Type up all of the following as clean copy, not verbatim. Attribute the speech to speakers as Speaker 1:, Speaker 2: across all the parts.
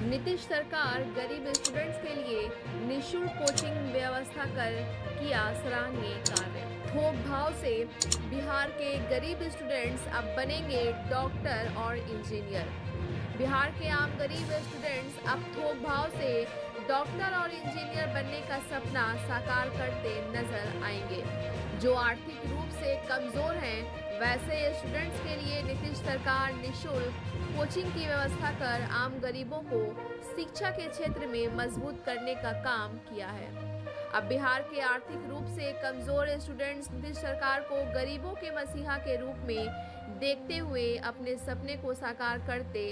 Speaker 1: नीतीश सरकार गरीब स्टूडेंट्स के लिए निःशुल्क कोचिंग व्यवस्था कर किया सराहनीय कार्य। थोक भाव से बिहार के गरीब स्टूडेंट्स अब बनेंगे डॉक्टर और इंजीनियर। बिहार के आम गरीब स्टूडेंट्स अब थोक भाव से डॉक्टर और इंजीनियर बनने का सपना साकार करते नजर आएंगे। जो आर्थिक रूप से कमजोर हैं, वैसे स्टूडेंट्स के लिए नीतीश सरकार निःशुल्क कोचिंग की व्यवस्था कर आम गरीबों को शिक्षा के क्षेत्र में मजबूत करने का काम किया है। अब बिहार के आर्थिक रूप से कमजोर स्टूडेंट्स नीतीश सरकार को गरीबों के मसीहा के रूप में देखते हुए अपने सपने को साकार करते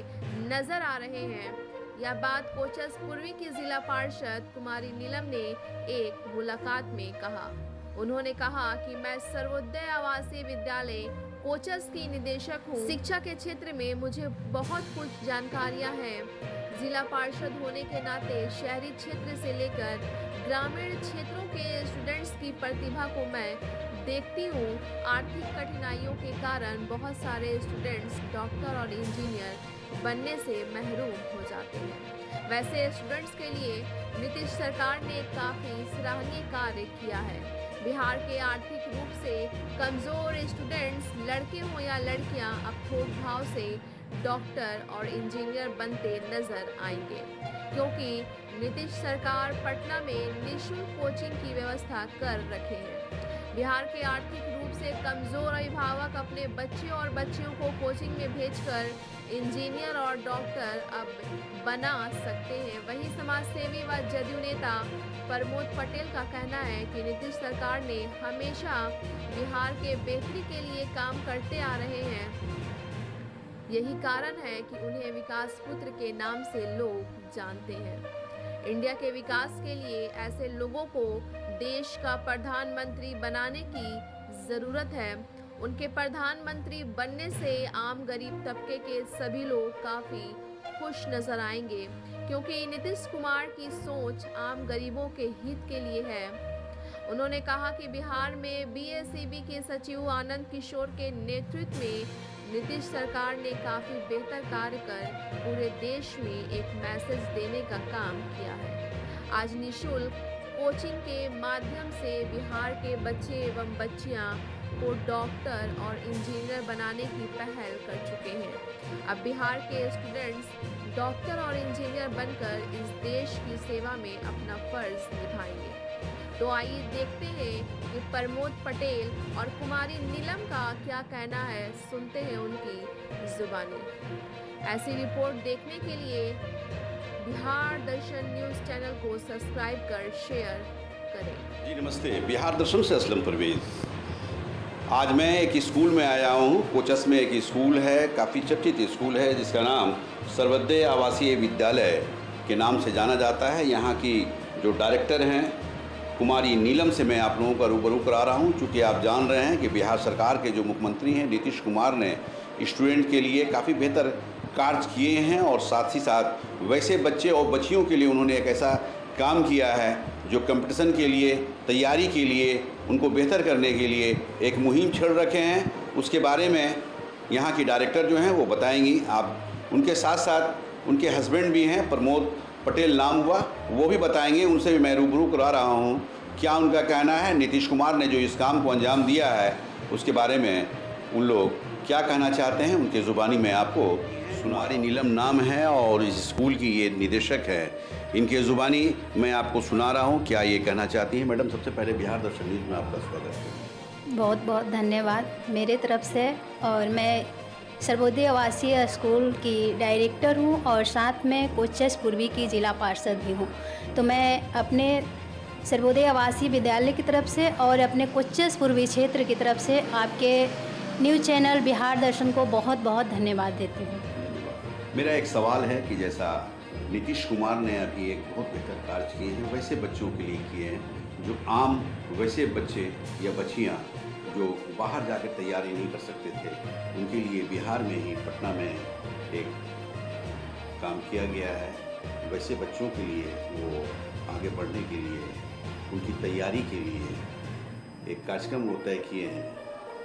Speaker 1: नजर आ रहे हैं। यह बात कोचस पूर्वी की जिला पार्षद कुमारी नीलम ने एक मुलाकात में कहा। उन्होंने कहा कि मैं सर्वोदय आवासीय विद्यालय कोचस की निदेशक हूँ। शिक्षा के क्षेत्र में मुझे बहुत कुछ जानकारियाँ हैं। जिला पार्षद होने के नाते शहरी क्षेत्र से लेकर ग्रामीण क्षेत्रों के स्टूडेंट्स की प्रतिभा को मैं देखती हूँ। आर्थिक कठिनाइयों के कारण बहुत सारे स्टूडेंट्स डॉक्टर और इंजीनियर बनने से महरूम हो जाते हैं। वैसे स्टूडेंट्स के लिए नीतीश सरकार ने काफ़ी सराहनीय कार्य किया है। बिहार के आर्थिक रूप से कमजोर स्टूडेंट्स, लड़के हों या लड़कियां, अब थोक भाव से डॉक्टर और इंजीनियर बनते नजर आएंगे, क्योंकि नीतीश सरकार पटना में निःशुल्क कोचिंग की व्यवस्था कर रखे हैं। बिहार के आर्थिक रूप से कमजोर अभिभावक अपने बच्चे और बच्चियों को कोचिंग में भेजकर इंजीनियर और डॉक्टर अब बना सकते हैं। वहीं समाज सेवी व जदयू नेता प्रमोद पटेल का कहना है कि नीतीश सरकार ने हमेशा बिहार के बेहतरी के लिए काम करते आ रहे हैं। यही कारण है कि उन्हें विकास पुत्र के नाम से लोग जानते हैं। इंडिया के विकास के लिए ऐसे लोगों को देश का प्रधानमंत्री बनाने की जरूरत है। उनके प्रधानमंत्री बनने से आम गरीब तबके के सभी लोग काफी खुश नजर आएंगे, क्योंकि नीतीश कुमार की सोच आम गरीबों के हित के लिए है। उन्होंने कहा कि बिहार में बीएसईबी के सचिव आनंद किशोर के नेतृत्व में नीतीश सरकार ने काफी बेहतर कार्य कर पूरे देश में एक मैसेज देने का काम किया है। आज निःशुल्क कोचिंग के माध्यम से बिहार के बच्चे एवं बच्चियां को डॉक्टर और इंजीनियर बनाने की पहल कर चुके हैं। अब बिहार के स्टूडेंट्स डॉक्टर और इंजीनियर बनकर इस देश की सेवा में अपना फर्ज निभाएंगे। तो आइए देखते हैं कि प्रमोद पटेल और कुमारी नीलम का क्या कहना है, सुनते हैं उनकी जुबानी। ऐसी रिपोर्ट देखने के लिए बिहार दर्शन न्यूज़ चैनल को सब्सक्राइब कर शेयर करें।
Speaker 2: जी नमस्ते, बिहार दर्शन से असलम परवेज। आज मैं एक स्कूल में आया हूँ। कोचस में एक स्कूल है, काफ़ी चर्चित स्कूल है, जिसका नाम सर्वोदय आवासीय विद्यालय के नाम से जाना जाता है। यहाँ की जो डायरेक्टर हैं कुमारी नीलम से मैं आप लोगों का रूबरू करा रहा हूँ। चूँकि आप जान रहे हैं कि बिहार सरकार के जो मुख्यमंत्री हैं नीतीश कुमार ने स्टूडेंट के लिए काफ़ी बेहतर कार्य किए हैं, और साथ ही साथ वैसे बच्चे और बच्चियों के लिए उन्होंने एक ऐसा काम किया है जो कंपटीशन के लिए, तैयारी के लिए, उनको बेहतर करने के लिए एक मुहिम छेड़ रखे हैं। उसके बारे में यहाँ की डायरेक्टर जो हैं वो बताएंगी। आप उनके साथ साथ उनके हस्बैंड भी हैं, प्रमोद पटेल नाम हुआ, वो भी बताएंगे। उनसे भी मैं रूबरू करा रहा हूँ क्या उनका कहना है। नीतीश कुमार ने जो इस काम को अंजाम दिया है उसके बारे में उन लोग क्या कहना चाहते हैं, उनके ज़ुबानी में आपको कुमारी नीलम नाम है और इस स्कूल की ये निदेशक है। इनके ज़ुबानी मैं आपको सुना रहा हूँ, क्या ये कहना चाहती हैं। मैडम, सबसे पहले बिहार दर्शन न्यूज़ में आपका स्वागत है।
Speaker 3: बहुत बहुत धन्यवाद मेरे तरफ से। और मैं सर्वोदय आवासीय स्कूल की डायरेक्टर हूँ और साथ में कोचस पूर्वी की जिला पार्षद भी हूँ। तो मैं अपने सर्वोदय आवासीय विद्यालय की तरफ से और अपने कोचस पूर्वी क्षेत्र की तरफ से आपके न्यूज़ चैनल बिहार दर्शन को बहुत बहुत धन्यवाद देती हूँ।
Speaker 2: मेरा एक सवाल है कि जैसा नीतीश कुमार ने अभी एक बहुत बेहतर कार्य किए हैं, वैसे बच्चों के लिए किए हैं जो आम वैसे बच्चे या बच्चियां जो बाहर जाकर तैयारी नहीं कर सकते थे, उनके लिए बिहार में ही पटना में एक काम किया गया है। वैसे बच्चों के लिए वो आगे बढ़ने के लिए, उनकी तैयारी के लिए एक कार्यक्रम वो तय किए हैं।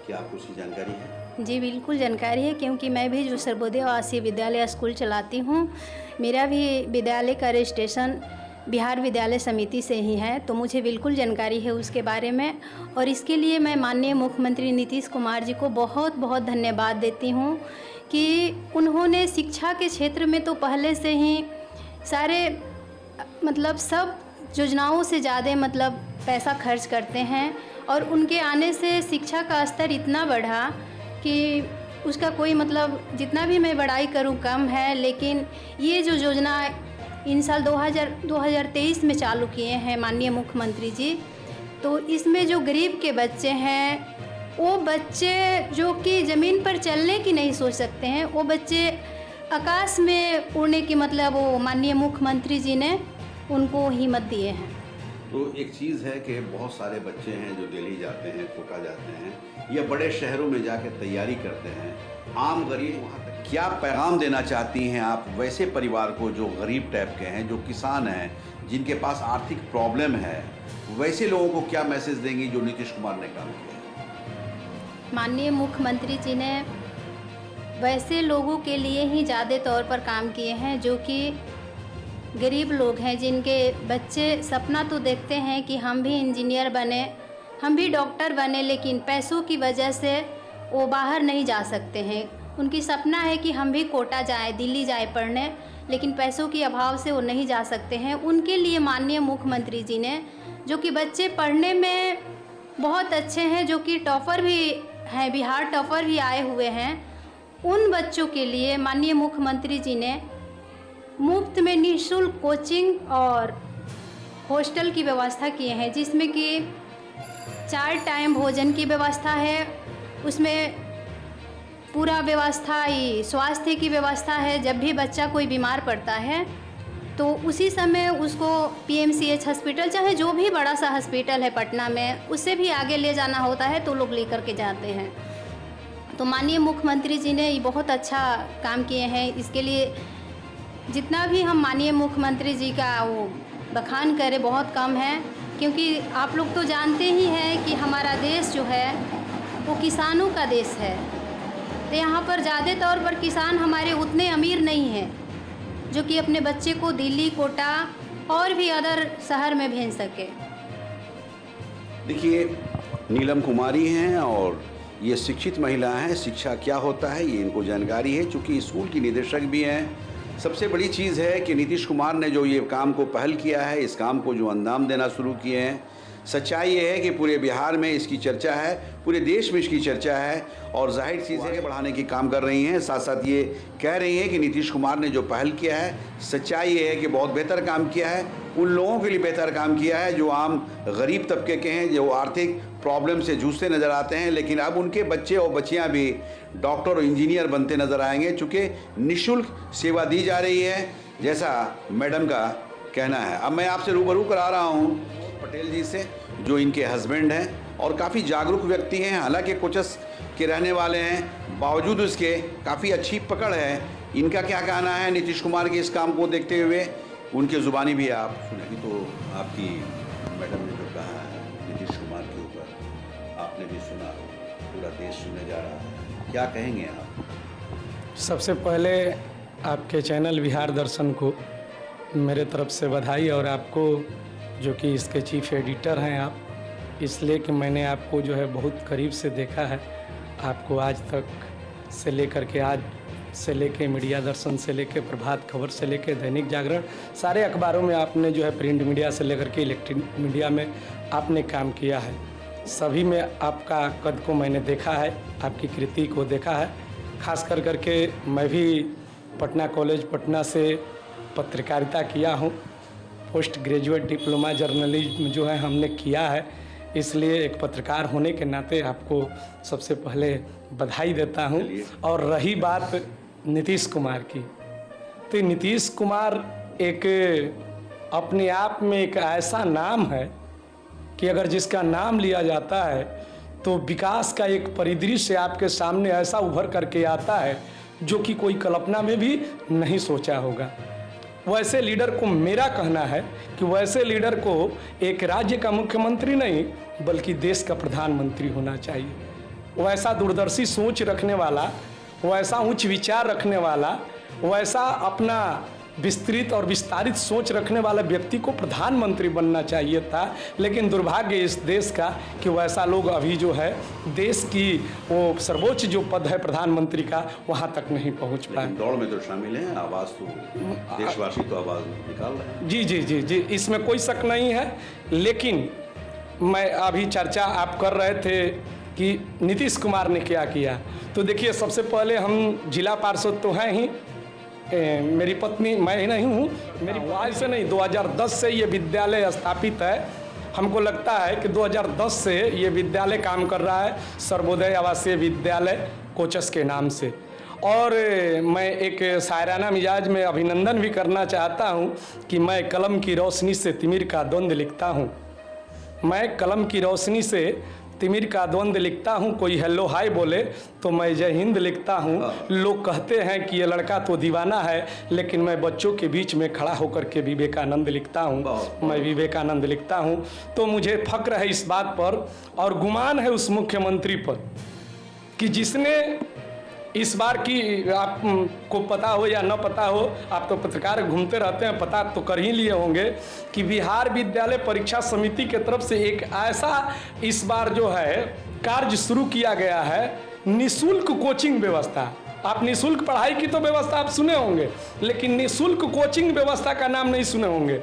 Speaker 2: क्या आपको उसकी जानकारी है?
Speaker 3: जी बिल्कुल जानकारी है, क्योंकि मैं भी जो सर्वोदय आवासीय विद्यालय स्कूल चलाती हूँ, मेरा भी विद्यालय का रजिस्ट्रेशन बिहार विद्यालय समिति से ही है, तो मुझे बिल्कुल जानकारी है उसके बारे में। और इसके लिए मैं माननीय मुख्यमंत्री नीतीश कुमार जी को बहुत बहुत धन्यवाद देती हूँ कि उन्होंने शिक्षा के क्षेत्र में तो पहले से ही सारे मतलब सब योजनाओं से ज़्यादा मतलब पैसा खर्च करते हैं, और उनके आने से शिक्षा का स्तर इतना बढ़ा कि उसका कोई मतलब जितना भी मैं बड़ाई करूं कम है। लेकिन ये जो योजना इन साल 2023 में चालू किए हैं माननीय मुख्यमंत्री जी, तो इसमें जो गरीब के बच्चे हैं, वो बच्चे जो कि ज़मीन पर चलने की नहीं सोच सकते हैं, वो बच्चे आकाश में उड़ने की मतलब वो माननीय मुख्यमंत्री जी ने उनको हिम्मत दिए हैं।
Speaker 2: तो एक चीज़ है कि बहुत सारे बच्चे हैं जो दिल्ली जाते हैं, कोटा जाते हैं या बड़े शहरों में जाकर तैयारी करते हैं, आम गरीब वहाँ तक क्या पैगाम देना चाहती हैं आप वैसे परिवार को जो गरीब टाइप के हैं, जो किसान हैं, जिनके पास आर्थिक प्रॉब्लम है, वैसे लोगों को क्या मैसेज देंगी जो नीतीश कुमार ने काम किया है?
Speaker 3: माननीय मुख्यमंत्री जी ने वैसे लोगों के लिए ही ज़्यादा तौर पर काम किए हैं जो कि गरीब लोग हैं, जिनके बच्चे सपना तो देखते हैं कि हम भी इंजीनियर बने, हम भी डॉक्टर बने, लेकिन पैसों की वजह से वो बाहर नहीं जा सकते हैं। उनकी सपना है कि हम भी कोटा जाएं, दिल्ली जाएं पढ़ने, लेकिन पैसों के अभाव से वो नहीं जा सकते हैं। उनके लिए माननीय मुख्यमंत्री जी ने, जो कि बच्चे पढ़ने में बहुत अच्छे हैं, जो कि टॉपर भी हैं, बिहार टॉपर भी आए हुए हैं, उन बच्चों के लिए माननीय मुख्यमंत्री जी ने मुफ्त में निःशुल्क कोचिंग और हॉस्टल की व्यवस्था किए हैं, जिसमें कि 4 टाइम भोजन की व्यवस्था है, उसमें पूरा व्यवस्था ही स्वास्थ्य की व्यवस्था है। जब भी बच्चा कोई बीमार पड़ता है तो उसी समय उसको PMCH हॉस्पिटल, चाहे जो भी बड़ा सा हॉस्पिटल है पटना में, उससे भी आगे ले जाना होता है तो लोग लेकर के जाते हैं। तो माननीय मुख्यमंत्री जी ने ये बहुत अच्छा काम किए हैं। इसके लिए जितना भी हम माननीय मुख्यमंत्री जी का वो बखान करें बहुत कम है, क्योंकि आप लोग तो जानते ही हैं कि हमारा देश जो है वो किसानों का देश है। तो यहाँ पर ज़्यादा तौर पर किसान हमारे उतने अमीर नहीं हैं जो कि अपने बच्चे को दिल्ली, कोटा और भी अदर शहर में भेज सके।
Speaker 2: देखिए, नीलम कुमारी हैं और ये शिक्षित महिला हैं। शिक्षा क्या होता है ये इनको जानकारी है, चूँकि स्कूल की निदेशक भी हैं। सबसे बड़ी चीज़ है कि नीतीश कुमार ने जो ये काम को पहल किया है, इस काम को जो अंजाम देना शुरू किए हैं, सच्चाई ये है कि पूरे बिहार में इसकी चर्चा है, पूरे देश में इसकी चर्चा है, और जाहिर चीज़ है कि बढ़ाने की काम कर रही हैं। साथ साथ ये कह रही हैं कि नीतीश कुमार ने जो पहल किया है, सच्चाई ये है कि बहुत बेहतर काम किया है, उन लोगों के लिए बेहतर काम किया है जो आम गरीब तबके के हैं, जो आर्थिक प्रॉब्लम से जूझते नज़र आते हैं। लेकिन अब उनके बच्चे और बच्चियाँ भी डॉक्टर और इंजीनियर बनते नज़र आएंगे, चूँकि निःशुल्क सेवा दी जा रही है, जैसा मैडम का कहना है। अब मैं आपसे रूबरू करा रहा हूँ पटेल जी से, जो इनके हस्बैंड हैं और काफ़ी जागरूक व्यक्ति हैं। हालांकि कोचस के रहने वाले हैं, बावजूद उसके काफ़ी अच्छी पकड़ है। इनका क्या कहना है नीतीश कुमार के इस काम को देखते हुए, उनके ज़ुबानी भी आप सुनेंगे। तो आपकी मैडम ने जो कहा है नीतीश कुमार के ऊपर, आपने भी सुना, पूरा देश सुनने जा रहा है, क्या कहेंगे आप?
Speaker 4: सबसे पहले आपके चैनल बिहार दर्शन को मेरे तरफ से बधाई, और आपको जो कि इसके चीफ एडिटर हैं आप, इसलिए कि मैंने आपको जो है बहुत करीब से देखा है। आपको आज तक से लेकर के आज से लेके मीडिया दर्शन से लेके प्रभात खबर से लेके दैनिक जागरण, सारे अखबारों में आपने जो है प्रिंट मीडिया से लेकर के इलेक्ट्रॉनिक मीडिया में आपने काम किया है। सभी में आपका कद को मैंने देखा है, आपकी कृति को देखा है। खास कर करके मैं भी पटना कॉलेज पटना से पत्रकारिता किया हूँ, पोस्ट ग्रेजुएट डिप्लोमा जर्नलिज्म जो है हमने किया है, इसलिए एक पत्रकार होने के नाते आपको सबसे पहले बधाई देता हूं। और रही बात नीतीश कुमार की, तो नीतीश कुमार एक अपने आप में एक ऐसा नाम है कि अगर जिसका नाम लिया जाता है तो विकास का एक परिदृश्य आपके सामने ऐसा उभर करके आता है जो कि कोई कल्पना में भी नहीं सोचा होगा। वैसे लीडर को मेरा कहना है कि वैसे लीडर को एक राज्य का मुख्यमंत्री नहीं बल्कि देश का प्रधानमंत्री होना चाहिए। वैसा दूरदर्शी सोच रखने वाला, वैसा उच्च विचार रखने वाला, वैसा अपना विस्तृत और विस्तारित सोच रखने वाले व्यक्ति को प्रधानमंत्री बनना चाहिए था। लेकिन दुर्भाग्य इस देश का कि वैसा लोग अभी जो है देश की वो सर्वोच्च जो पद है प्रधानमंत्री का वहाँ तक नहीं पहुँच पाए।
Speaker 2: दौड़ में तो शामिल हैं, आवाज़ तो देशवासी तो आवाज़ निकाल रहे हैं।
Speaker 4: जी जी जी जी, इसमें कोई शक नहीं है। लेकिन मैं अभी चर्चा आप कर रहे थे कि नीतीश कुमार ने क्या किया, तो देखिए सबसे पहले हम जिला पार्षद तो हैं ही, मेरी पत्नी, मैं ही नहीं हूँ, मेरी वाइफ से नहीं, 2010 से ये विद्यालय स्थापित है। हमको लगता है कि 2010 से ये विद्यालय काम कर रहा है, सर्वोदय आवासीय विद्यालय कोचस के नाम से। और मैं एक शायराना मिजाज में अभिनंदन भी करना चाहता हूँ कि मैं कलम की रोशनी से तिमिर का द्वंद्व लिखता हूँ, मैं कलम की रोशनी से तिमिर का द्वंद्व लिखता हूँ। कोई हेलो हाय बोले तो मैं जय हिंद लिखता हूँ। लोग कहते हैं कि ये लड़का तो दीवाना है, लेकिन मैं बच्चों के बीच में खड़ा होकर के विवेकानंद लिखता हूँ, मैं विवेकानंद लिखता हूँ। तो मुझे फक्र है इस बात पर और गुमान है उस मुख्यमंत्री पर कि जिसने इस बार की, आपको पता हो या न पता हो, आप तो पत्रकार घूमते रहते हैं, पता तो कर ही लिए होंगे कि बिहार विद्यालय परीक्षा समिति के तरफ से एक ऐसा इस बार जो है कार्य शुरू किया गया है, निःशुल्क कोचिंग व्यवस्था। आप निःशुल्क पढ़ाई की तो व्यवस्था आप सुने होंगे, लेकिन निःशुल्क कोचिंग व्यवस्था का नाम नहीं सुने होंगे।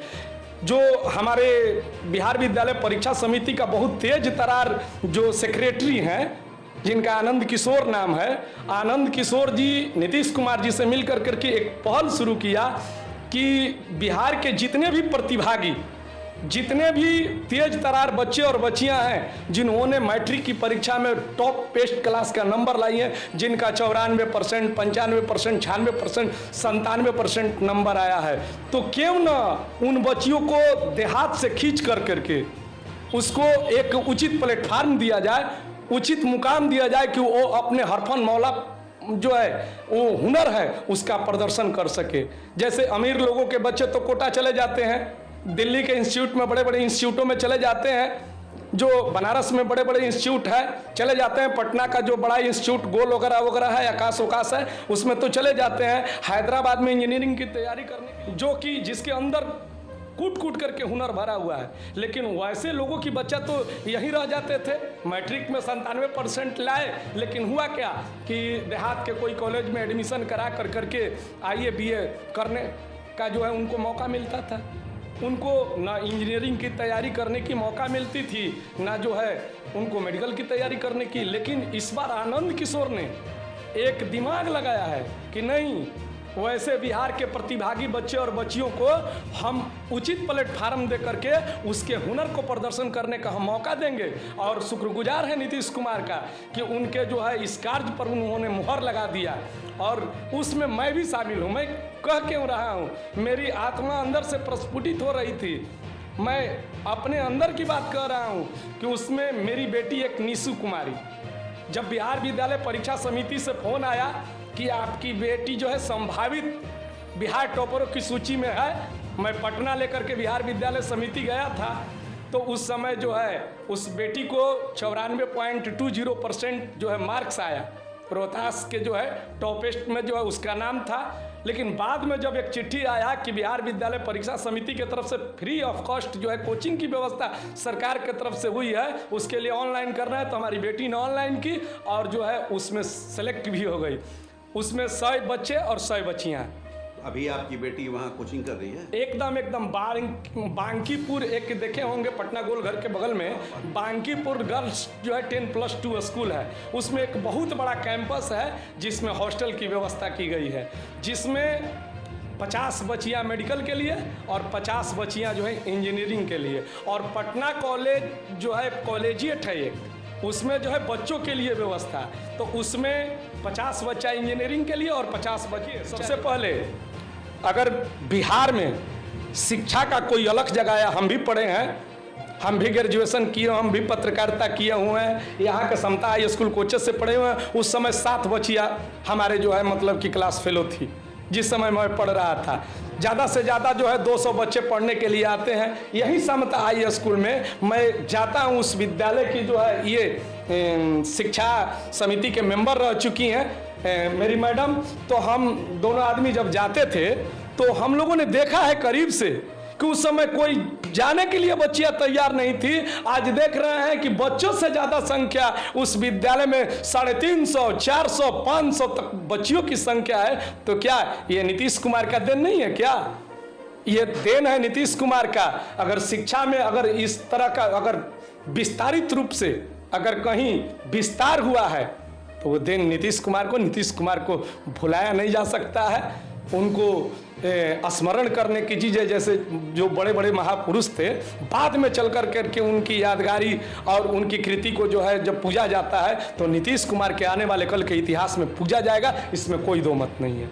Speaker 4: जो हमारे बिहार विद्यालय परीक्षा समिति का बहुत तेज तरार जो सेक्रेटरी हैं, जिनका आनंद किशोर नाम है, आनंद किशोर जी नीतीश कुमार जी से मिलकर करके एक पहल शुरू किया कि बिहार के जितने भी प्रतिभागी, जितने भी तेज तरार बच्चे और बच्चियां हैं जिन्होंने मैट्रिक की परीक्षा में टॉप पेस्ट क्लास का नंबर लाई है, जिनका 94%, 95%, 96%, 97% नंबर आया है, तो क्यों ना उन बच्चियों को देहात से खींच कर करके उसको एक उचित प्लेटफार्म दिया जाए, उचित मुकाम दिया जाए कि वो अपने हरफन मौला जो है वो हुनर है उसका प्रदर्शन कर सके। जैसे अमीर लोगों के बच्चे तो कोटा चले जाते हैं, दिल्ली के इंस्टीट्यूट में, बड़े बड़े इंस्टीट्यूटों में चले जाते हैं, जो बनारस में बड़े बड़े इंस्टीट्यूट है चले जाते हैं, पटना का जो बड़ा इंस्टीट्यूट गोल वगैरह वगैरह है, आकाश उकाश है, उसमें तो चले जाते हैं। हैदराबाद में इंजीनियरिंग की तैयारी करने, जो कि जिसके अंदर कूट कूट करके हुनर भरा हुआ है, लेकिन वैसे लोगों की बच्चा तो यहीं रह जाते थे। मैट्रिक में 97% लाए, लेकिन हुआ क्या कि देहात के कोई कॉलेज में एडमिशन करा कर करके IAA BA करने का जो है उनको मौका मिलता था। उनको ना इंजीनियरिंग की तैयारी करने की मौका मिलती थी, ना जो है उनको मेडिकल की तैयारी करने की। लेकिन इस बार आनंद किशोर ने एक दिमाग लगाया है कि नहीं, वैसे बिहार के प्रतिभागी बच्चे और बच्चियों को हम उचित प्लेटफार्म दे करके उसके हुनर को प्रदर्शन करने का हम मौका देंगे। और शुक्रगुजार है नीतीश कुमार का कि उनके जो है इस कार्य पर उन्होंने मुहर लगा दिया, और उसमें मैं भी शामिल हूँ। मैं कह क्यों रहा हूँ, मेरी आत्मा अंदर से प्रस्फुटित हो रही थी। मैं अपने अंदर की बात कह रहा हूँ कि उसमें मेरी बेटी एक निशु कुमारी, जब बिहार विद्यालय परीक्षा समिति से फोन आया कि आपकी बेटी जो है संभावित बिहार टॉपरों की सूची में है, मैं पटना लेकर के बिहार विद्यालय समिति गया था, तो उस समय जो है उस बेटी को 94.20% जो है मार्क्स आया। रोहतास के जो है टॉपेस्ट में जो है उसका नाम था। लेकिन बाद में जब एक चिट्ठी आया कि बिहार विद्यालय परीक्षा समिति की तरफ से फ्री ऑफ कॉस्ट जो है कोचिंग की व्यवस्था सरकार की तरफ से हुई है, उसके लिए ऑनलाइन करना है, तो हमारी बेटी ने ऑनलाइन की और जो है उसमें सेलेक्ट भी हो गई। उसमें 100 बच्चे और 100 बच्चियाँ।
Speaker 2: अभी आपकी बेटी वहाँ कोचिंग कर रही है?
Speaker 4: एकदम बांकीपुर, एक देखे होंगे पटना गोल घर के बगल में बांकीपुर गर्ल्स जो है 10+2 स्कूल है, उसमें एक बहुत बड़ा कैंपस है जिसमें हॉस्टल की व्यवस्था की गई है, जिसमें 50 बच्चियाँ मेडिकल के लिए और 50 बच्चियाँ जो है इंजीनियरिंग के लिए। और पटना कॉलेज जो है कॉलेजिएट है एक, उसमें जो है बच्चों के लिए व्यवस्था, तो उसमें 50 बच्चा इंजीनियरिंग के लिए और 50 बच्चे। सबसे पहले अगर बिहार में शिक्षा का कोई अलग जगह है, हम भी पढ़े हैं, हम भी ग्रेजुएशन किए, हम भी पत्रकारिता किए हुए हैं, यहाँ के समता हाई स्कूल कोचस से पढ़े हुए हैं। उस समय 7 बच्चियाँ हमारे जो है मतलब कि क्लास फेलो थी जिस समय मैं पढ़ रहा था। ज़्यादा से ज़्यादा जो है 200 बच्चे पढ़ने के लिए आते हैं। यही समता हाई स्कूल में मैं जाता हूँ, उस विद्यालय की जो है ये शिक्षा समिति के मेंबर रह चुकी हैं मेरी मैडम। तो हम दोनों आदमी जब जाते थे तो हम लोगों ने देखा है करीब से कि उस समय कोई जाने के लिए बच्चियां तैयार नहीं थी। आज देख रहे हैं कि बच्चों से ज़्यादा संख्या उस विद्यालय में 350, 400, 500 तक बच्चियों की संख्या है। तो क्या ये नीतीश कुमार का देन नहीं है? क्या ये देन है नीतीश कुमार का? अगर शिक्षा में अगर इस तरह का अगर विस्तारित रूप से अगर कहीं विस्तार हुआ है तो वो देन नीतीश कुमार को भुलाया नहीं जा सकता है। उनको स्मरण करने की चीज़ें, जैसे जो बड़े बड़े महापुरुष थे बाद में चल करके उनकी यादगारी और उनकी कृति को जो है जब पूजा जाता है तो नीतीश कुमार के आने वाले कल के इतिहास में पूजा जाएगा, इसमें कोई दो मत नहीं है।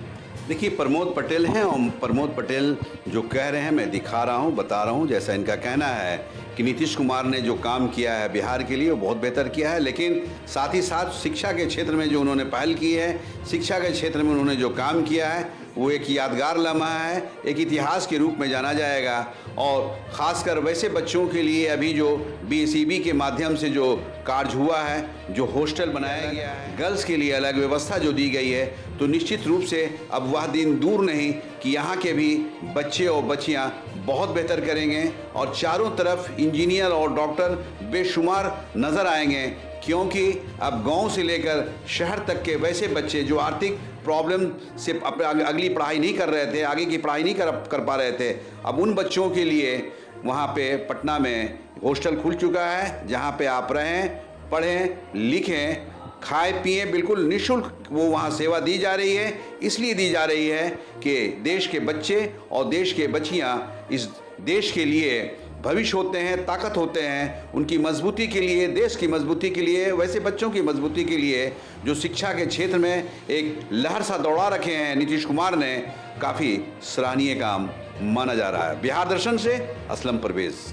Speaker 2: देखिए, प्रमोद पटेल हैं और प्रमोद पटेल जो कह रहे हैं मैं दिखा रहा हूं, बता रहा हूं। जैसा इनका कहना है कि नीतीश कुमार ने जो काम किया है बिहार के लिए वो बहुत बेहतर किया है, लेकिन साथ ही साथ शिक्षा के क्षेत्र में जो उन्होंने पहल की है, शिक्षा के क्षेत्र में उन्होंने जो काम किया है वो एक यादगार लम्हा है, एक इतिहास के रूप में जाना जाएगा। और ख़ासकर वैसे बच्चों के लिए अभी जो BSEB के माध्यम से जो कार्य हुआ है, जो हॉस्टल बनाया गया है, गर्ल्स के लिए अलग व्यवस्था जो दी गई है, तो निश्चित रूप से अब वह दिन दूर नहीं कि यहाँ के भी बच्चे और बच्चियाँ बहुत बेहतर करेंगे और चारों तरफ इंजीनियर और डॉक्टर बेशुमार नज़र आएंगे। क्योंकि अब गांव से लेकर शहर तक के वैसे बच्चे जो आर्थिक प्रॉब्लम से अगली पढ़ाई नहीं कर रहे थे, आगे की पढ़ाई नहीं कर पा रहे थे, अब उन बच्चों के लिए वहाँ पे पटना में हॉस्टल खुल चुका है, जहाँ पे आप रहें, पढ़ें, लिखें, खाए पिए, बिल्कुल निःशुल्क वो वहाँ सेवा दी जा रही है। इसलिए दी जा रही है कि देश के बच्चे और देश के बच्चियाँ इस देश के लिए भविष्य होते हैं, ताकत होते हैं। उनकी मजबूती के लिए, देश की मजबूती के लिए, वैसे बच्चों की मजबूती के लिए जो शिक्षा के क्षेत्र में एक लहर सा दौड़ा रखे हैं नीतीश कुमार ने, काफ़ी सराहनीय काम माना जा रहा है। बिहार दर्शन से असलम परवेज़।